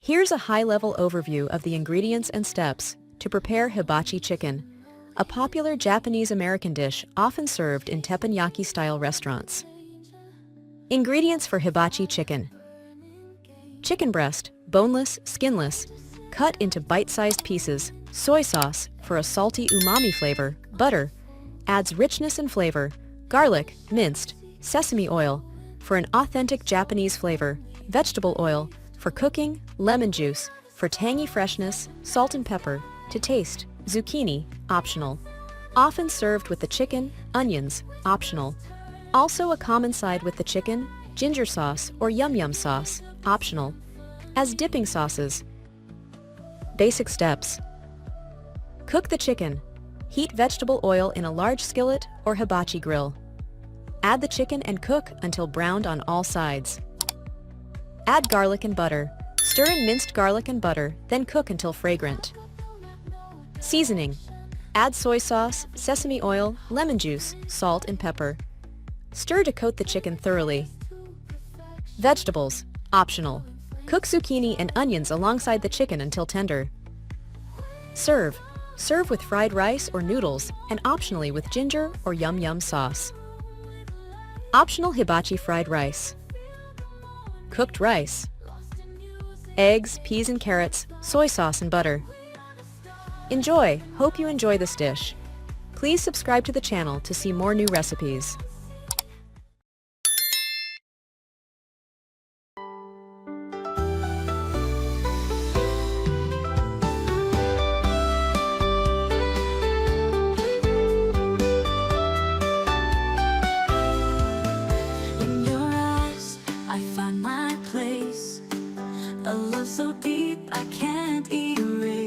Here's a high-level overview of the ingredients and steps to prepare hibachi chicken, a popular Japanese-American dish often served in teppanyaki-style restaurants. Ingredients for hibachi chicken. Chicken breast, boneless, skinless, cut into bite-sized pieces, soy sauce for a salty umami flavor, butter, adds richness and flavor, garlic, minced, sesame oil for an authentic Japanese flavor, vegetable oil for cooking, lemon juice for tangy freshness, salt and pepper to taste, zucchini, optional. Often served with the chicken, onions, optional. Also a common side with the chicken, ginger sauce or yum-yum sauce, optional. As dipping sauces. Basic steps. Cook the chicken. Heat vegetable oil in a large skillet or hibachi grill. Add the chicken and cook until browned on all sides. Add garlic and butter. Stir in minced garlic and butter, then cook until fragrant. Seasoning. Add soy sauce, sesame oil, lemon juice, salt and pepper. Stir to coat the chicken thoroughly. Vegetables, optional. Cook zucchini and onions alongside the chicken until tender. Serve. Serve with fried rice or noodles and optionally with ginger or yum-yum sauce. Optional hibachi fried rice. Cooked rice. Eggs, peas and carrots, soy sauce and butter. Enjoy! Hope you enjoy this dish. Please subscribe to the channel to see more new recipes. In your eyes, I find my place. A love so deep I can't